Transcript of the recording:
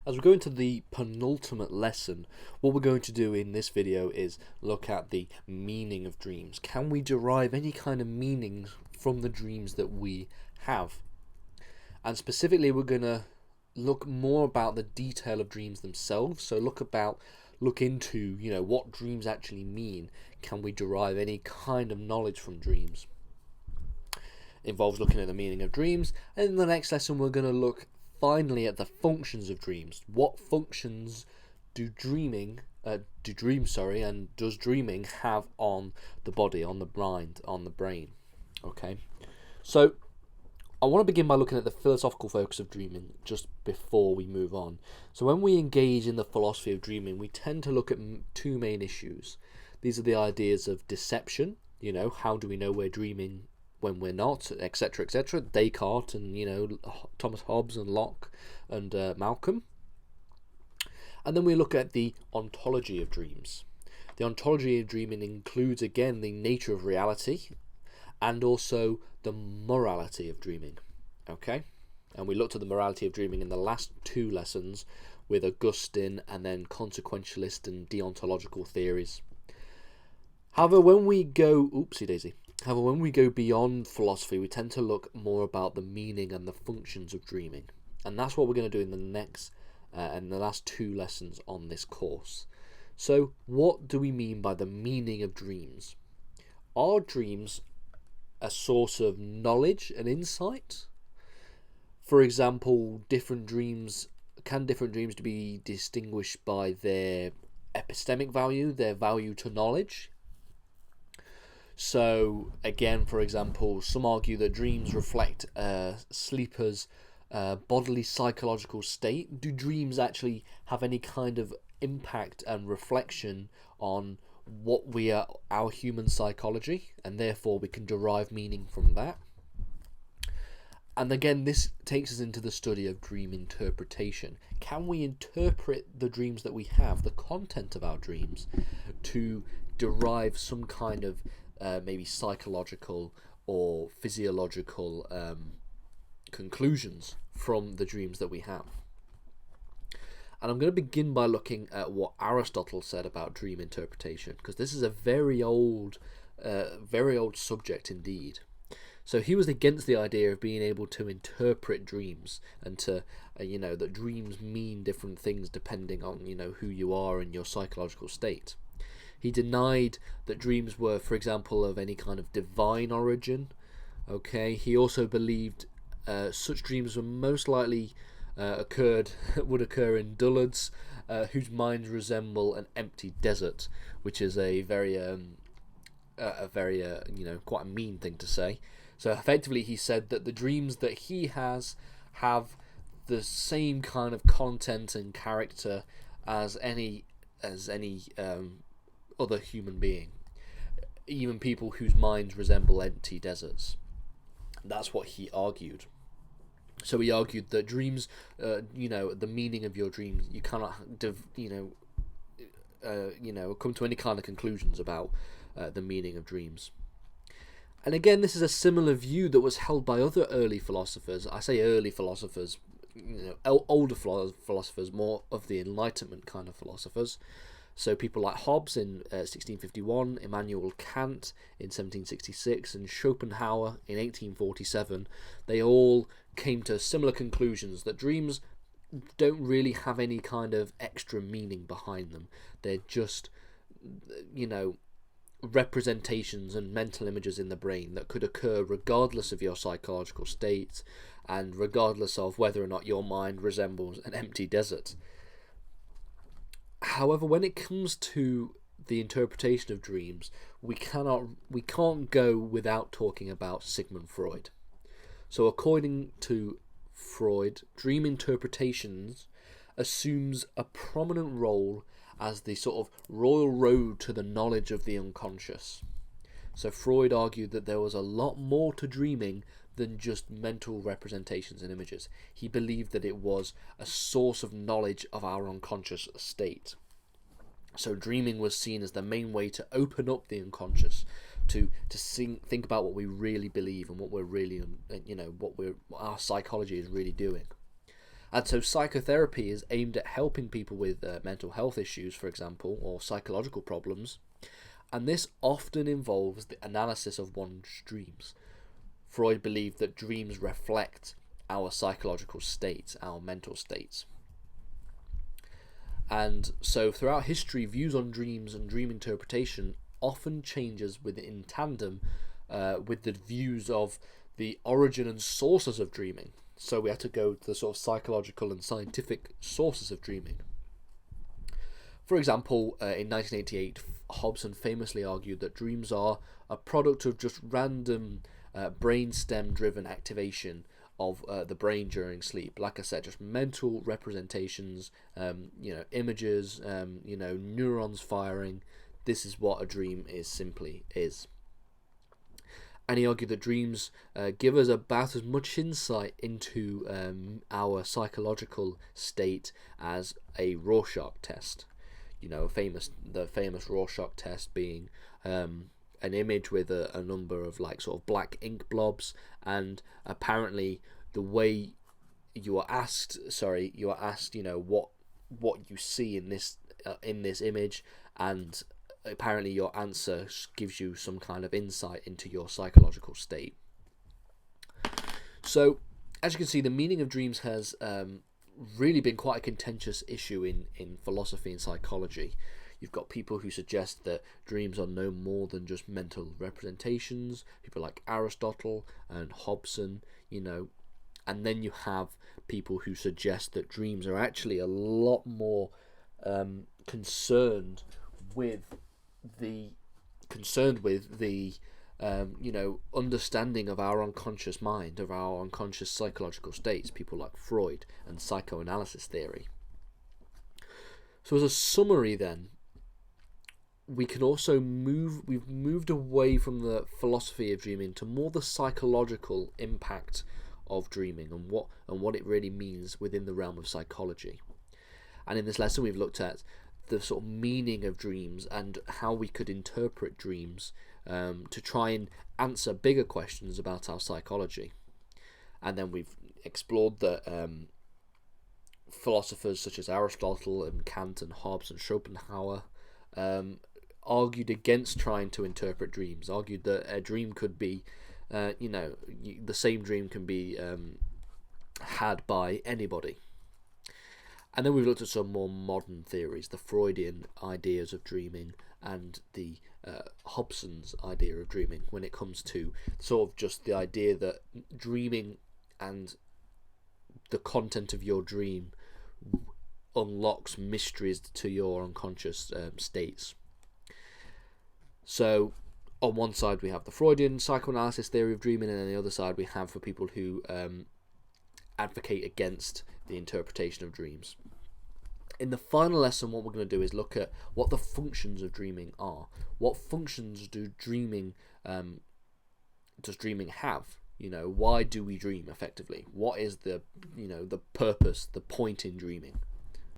As we go into the penultimate lesson, what we're going to do in this video is look at the meaning of dreams. Can we derive any kind of meaning from the dreams that we have? And specifically, we're going to look more about the detail of dreams themselves. So look into, what dreams actually mean. Can we derive any kind of knowledge from dreams? It involves looking at the meaning of dreams. And in the next lesson, we're going to look finally at the functions of dreams. What functions do dreams and does dreaming have on the body, on the mind, on the brain? Okay, so I want to begin by looking at the philosophical focus of dreaming just before we move on. So when we engage in the philosophy of dreaming, we tend to look at two main issues. These are the ideas of deception, how do we know we're dreaming when we're not, etc., etc. Descartes and Thomas Hobbes and Locke and Malcolm. And then we look at the ontology of dreams. The ontology of dreaming includes again the nature of reality and also the morality of dreaming. Okay, and we looked at the morality of dreaming in the last two lessons with Augustine and then consequentialist and deontological theories. However, when we go beyond philosophy, we tend to look more about the meaning and the functions of dreaming. And that's what we're going to do in the next and the last two lessons on this course. So what do we mean by the meaning of dreams? Are dreams a source of knowledge and insight? For example, different dreams to be distinguished by their epistemic value, their value to knowledge? So again, for example, some argue that dreams reflect sleepers' bodily psychological state. Do dreams actually have any kind of impact and reflection on what we are, our human psychology, and therefore we can derive meaning from that? And again, this takes us into the study of dream interpretation. Can we interpret the dreams that we have, the content of our dreams, to derive some kind of maybe psychological or physiological conclusions from the dreams that we have? And I'm going to begin by looking at what Aristotle said about dream interpretation, because this is a very old subject indeed. So he was against the idea of being able to interpret dreams and to, that dreams mean different things depending on, who you are and your psychological state. He denied that dreams were, for example, of any kind of divine origin. Okay, he also believed such dreams were most likely would occur in dullards whose minds resemble an empty desert, which is a very quite a mean thing to say. So effectively, he said that the dreams that he has have the same kind of content and character as any other human being, even people whose minds resemble empty deserts. That's what he argued. So he argued that dreams, the meaning of your dreams, you cannot, come to any kind of conclusions about the meaning of dreams. And again, this is a similar view that was held by other early philosophers. I say early philosophers, older philosophers, more of the Enlightenment kind of philosophers. So people like Hobbes in 1651, Immanuel Kant in 1766, and Schopenhauer in 1847, they all came to similar conclusions that dreams don't really have any kind of extra meaning behind them. They're just, representations and mental images in the brain that could occur regardless of your psychological state and regardless of whether or not your mind resembles an empty desert. However, when it comes to the interpretation of dreams, we can't go without talking about Sigmund Freud. So according to Freud, dream interpretations assumes a prominent role as the sort of royal road to the knowledge of the unconscious. So Freud argued that there was a lot more to dreaming than just mental representations and images. He believed that it was a source of knowledge of our unconscious state. So dreaming was seen as the main way to open up the unconscious, to think about what we really believe and what we're really, what our psychology is really doing. And so psychotherapy is aimed at helping people with mental health issues, for example, or psychological problems, and this often involves the analysis of one's dreams. Freud believed that dreams reflect our psychological states, our mental states. And so throughout history, views on dreams and dream interpretation often changes in tandem with the views of the origin and sources of dreaming. So we had to go to the sort of psychological and scientific sources of dreaming. For example, in 1988, Hobson famously argued that dreams are a product of just random brainstem-driven activation of the brain during sleep. Like I said, just mental representations, images, neurons firing. This is what a dream simply is. And he argued that dreams give us about as much insight into our psychological state as a Rorschach test. The famous Rorschach test being an image with a number of sort of black ink blobs, and apparently the way you are asked, what you see in this image, and apparently your answer gives you some kind of insight into your psychological state. So, as you can see, the meaning of dreams has really been quite a contentious issue in philosophy and psychology. You've got people who suggest that dreams are no more than just mental representations, people like Aristotle and Hobson, and then you have people who suggest that dreams are actually a lot more concerned with the understanding of our unconscious mind, of our unconscious psychological states, people like Freud and psychoanalysis theory. So as a summary then, we've moved away from the philosophy of dreaming to more the psychological impact of dreaming and what it really means within the realm of psychology. And in this lesson we've looked at the sort of meaning of dreams and how we could interpret dreams to try and answer bigger questions about our psychology. And then we've explored that philosophers such as Aristotle and Kant and Hobbes and Schopenhauer argued against trying to interpret dreams, argued that a dream could be, the same dream can be had by anybody. And then we've looked at some more modern theories, the Freudian ideas of dreaming and the Hobson's idea of dreaming, when it comes to sort of just the idea that dreaming and the content of your dream unlocks mysteries to your unconscious states. So on one side we have the Freudian psychoanalysis theory of dreaming, and on the other side we have for people who advocate against the interpretation of dreams. In the final lesson, what we're going to do is look at what the functions of dreaming are. What functions does dreaming have? Why do we dream effectively? What is the purpose, the point in dreaming?